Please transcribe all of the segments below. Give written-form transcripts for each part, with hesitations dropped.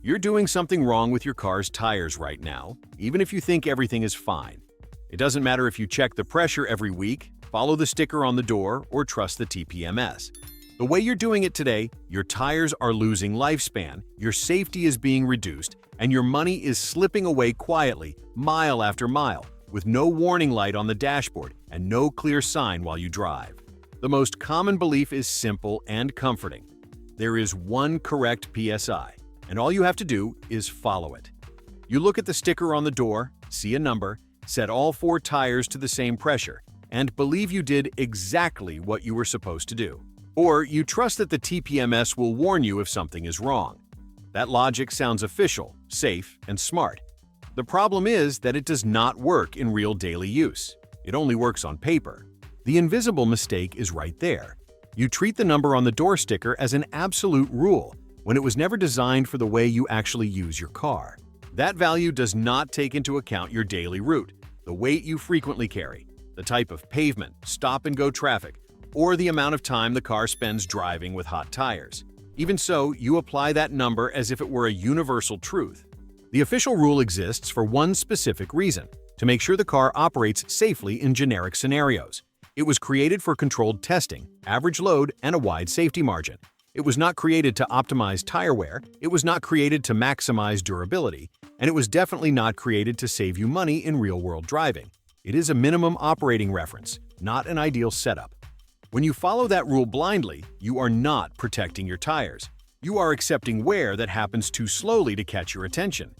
You're doing something wrong with your car's tires right now, even if you think everything is fine. It doesn't matter if you check the pressure every week, follow the sticker on the door, or trust the TPMS. The way you're doing it today, your tires are losing lifespan, your safety is being reduced, and your money is slipping away quietly, mile after mile, with no warning light on the dashboard and no clear sign while you drive. The most common belief is simple and comforting. There is one correct PSI, and all you have to do is follow it. You look at the sticker on the door, see a number, set all 4 tires to the same pressure, and believe you did exactly what you were supposed to do. Or you trust that the TPMS will warn you if something is wrong. That logic sounds official, safe, and smart. The problem is that it does not work in real daily use. It only works on paper. The invisible mistake is right there. You treat the number on the door sticker as an absolute rule when it was never designed for the way you actually use your car. That value does not take into account your daily route, the weight you frequently carry, the type of pavement, stop-and-go traffic, or the amount of time the car spends driving with hot tires. Even so, you apply that number as if it were a universal truth. The official rule exists for one specific reason: to make sure the car operates safely in generic scenarios. It was created for controlled testing, average load, and a wide safety margin. It was not created to optimize tire wear, it was not created to maximize durability, and it was definitely not created to save you money in real-world driving. It is a minimum operating reference, not an ideal setup. When you follow that rule blindly, you are not protecting your tires. You are accepting wear that happens too slowly to catch your attention.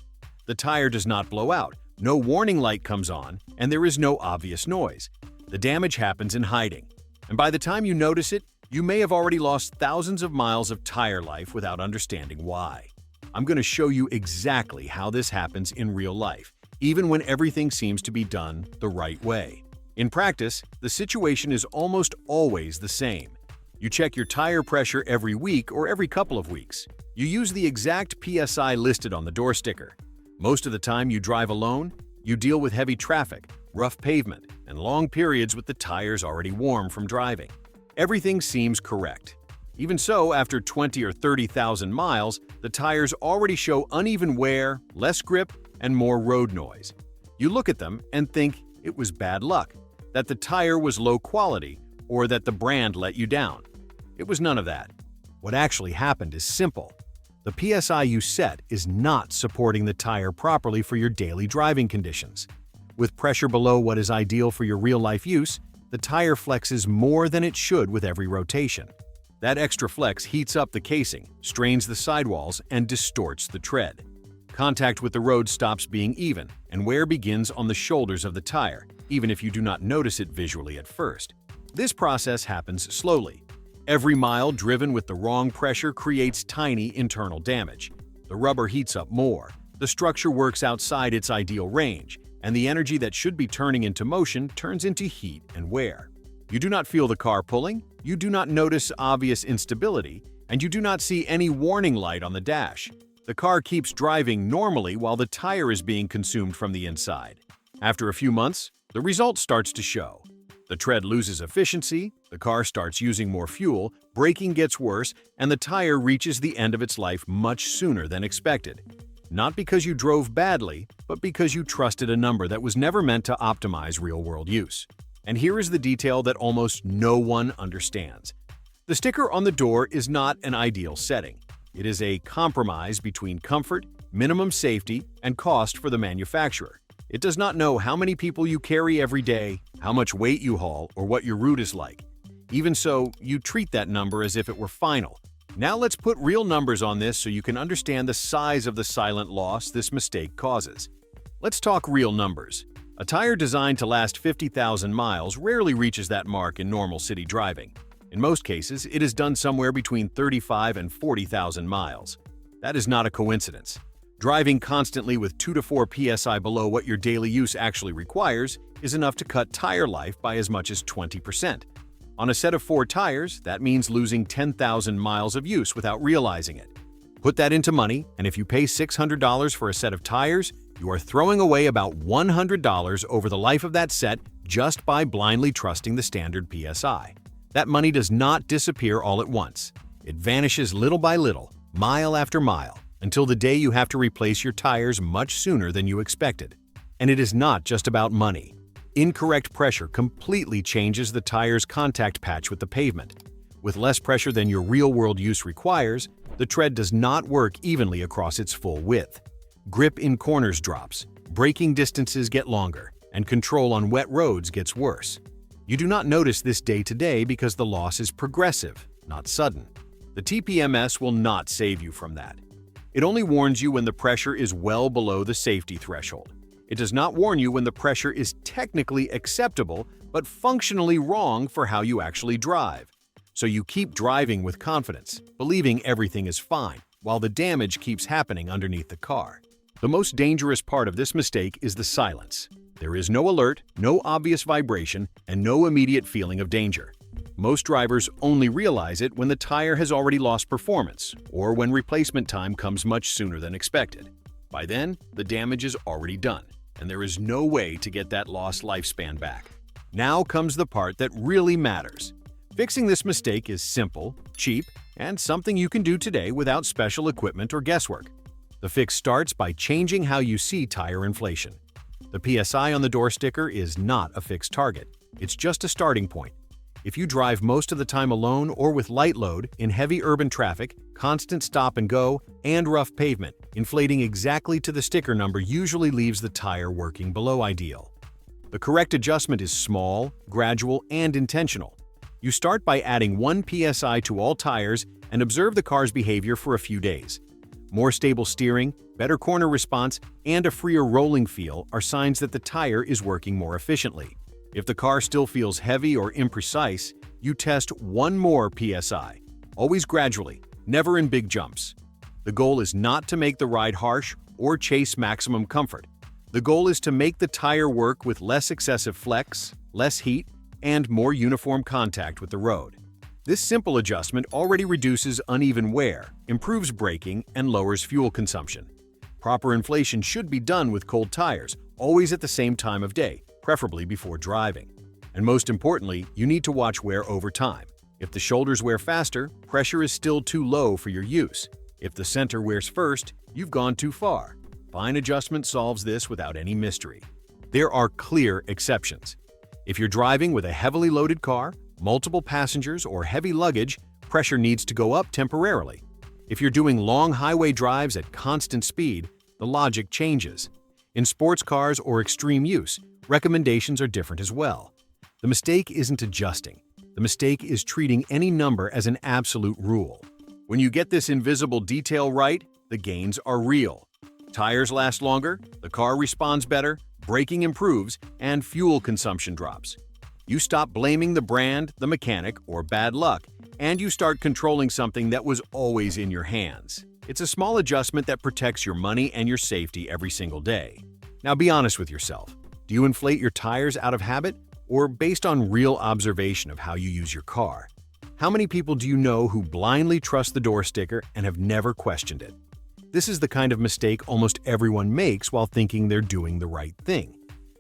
The tire does not blow out, no warning light comes on, and there is no obvious noise. The damage happens in hiding, and by the time you notice it, you may have already lost thousands of miles of tire life without understanding why. I'm going to show you exactly how this happens in real life, even when everything seems to be done the right way. In practice, the situation is almost always the same. You check your tire pressure every week or every couple of weeks. You use the exact PSI listed on the door sticker. Most of the time you drive alone, you deal with heavy traffic, rough pavement, and long periods with the tires already warm from driving. Everything seems correct. Even so, after 20 or 30,000 miles, the tires already show uneven wear, less grip, and more road noise. You look at them and think it was bad luck, that the tire was low quality, or that the brand let you down. It was none of that. What actually happened is simple. The PSI you set is not supporting the tire properly for your daily driving conditions. With pressure below what is ideal for your real-life use, the tire flexes more than it should with every rotation. That extra flex heats up the casing, strains the sidewalls, and distorts the tread. Contact with the road stops being even, and wear begins on the shoulders of the tire, even if you do not notice it visually at first. This process happens slowly. Every mile driven with the wrong pressure creates tiny internal damage. The rubber heats up more, the structure works outside its ideal range, and the energy that should be turning into motion turns into heat and wear. You do not feel the car pulling, you do not notice obvious instability, and you do not see any warning light on the dash. The car keeps driving normally while the tire is being consumed from the inside. After a few months, the result starts to show. The tread loses efficiency, the car starts using more fuel, braking gets worse, and the tire reaches the end of its life much sooner than expected. Not because you drove badly, but because you trusted a number that was never meant to optimize real-world use. And here is the detail that almost no one understands. The sticker on the door is not an ideal setting. It is a compromise between comfort, minimum safety, and cost for the manufacturer. It does not know how many people you carry every day, how much weight you haul, or what your route is like. Even so, you treat that number as if it were final. Now let's put real numbers on this so you can understand the size of the silent loss this mistake causes. Let's talk real numbers. A tire designed to last 50,000 miles rarely reaches that mark in normal city driving. In most cases, it is done somewhere between 35 and 40,000 miles. That is not a coincidence. Driving constantly with 2 to 4 psi below what your daily use actually requires is enough to cut tire life by as much as 20%. On a set of 4 tires, that means losing 10,000 miles of use without realizing it. Put that into money, and if you pay $600 for a set of tires, you are throwing away about $100 over the life of that set just by blindly trusting the standard PSI. That money does not disappear all at once. It vanishes little by little, mile after mile, until the day you have to replace your tires much sooner than you expected. And it is not just about money. Incorrect pressure completely changes the tire's contact patch with the pavement. With less pressure than your real-world use requires, the tread does not work evenly across its full width. Grip in corners drops, braking distances get longer, and control on wet roads gets worse. You do not notice this day to day because the loss is progressive, not sudden. The TPMS will not save you from that. It only warns you when the pressure is well below the safety threshold. It does not warn you when the pressure is technically acceptable but functionally wrong for how you actually drive. So you keep driving with confidence, believing everything is fine, while the damage keeps happening underneath the car. The most dangerous part of this mistake is the silence. There is no alert, no obvious vibration, and no immediate feeling of danger. Most drivers only realize it when the tire has already lost performance, or when replacement time comes much sooner than expected. By then, the damage is already done, and there is no way to get that lost lifespan back. Now comes the part that really matters. Fixing this mistake is simple, cheap, and something you can do today without special equipment or guesswork. The fix starts by changing how you see tire inflation. The PSI on the door sticker is not a fixed target. It's just a starting point. If you drive most of the time alone or with light load, in heavy urban traffic, constant stop and go, and rough pavement, inflating exactly to the sticker number usually leaves the tire working below ideal. The correct adjustment is small, gradual, and intentional. You start by adding 1 PSI to all tires and observe the car's behavior for a few days. More stable steering, better corner response, and a freer rolling feel are signs that the tire is working more efficiently. If the car still feels heavy or imprecise, you test 1 more PSI, always gradually, never in big jumps. The goal is not to make the ride harsh or chase maximum comfort. The goal is to make the tire work with less excessive flex, less heat, and more uniform contact with the road. This simple adjustment already reduces uneven wear, improves braking, and lowers fuel consumption. Proper inflation should be done with cold tires, always at the same time of day, preferably before driving. And most importantly, you need to watch wear over time. If the shoulders wear faster, pressure is still too low for your use. If the center wears first, you've gone too far. Fine adjustment solves this without any mystery. There are clear exceptions. If you're driving with a heavily loaded car, multiple passengers, or heavy luggage, pressure needs to go up temporarily. If you're doing long highway drives at constant speed, the logic changes. In sports cars or extreme use, recommendations are different as well. The mistake isn't adjusting. The mistake is treating any number as an absolute rule. When you get this invisible detail right, the gains are real. Tires last longer, the car responds better, braking improves, and fuel consumption drops. You stop blaming the brand, the mechanic, or bad luck, and you start controlling something that was always in your hands. It's a small adjustment that protects your money and your safety every single day. Now be honest with yourself. Do you inflate your tires out of habit or based on real observation of how you use your car? How many people do you know who blindly trust the door sticker and have never questioned it? This is the kind of mistake almost everyone makes while thinking they're doing the right thing.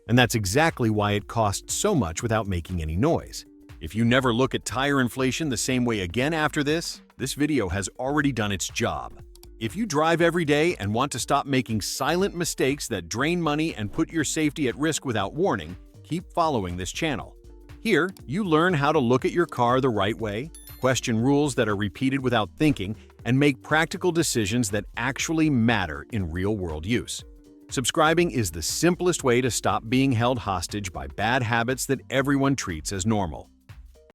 And that's exactly why it costs so much without making any noise. If you never look at tire inflation the same way again after this video has already done its job. If you drive every day and want to stop making silent mistakes that drain money and put your safety at risk without warning, keep following this channel. Here, you learn how to look at your car the right way, question rules that are repeated without thinking, and make practical decisions that actually matter in real-world use. Subscribing is the simplest way to stop being held hostage by bad habits that everyone treats as normal.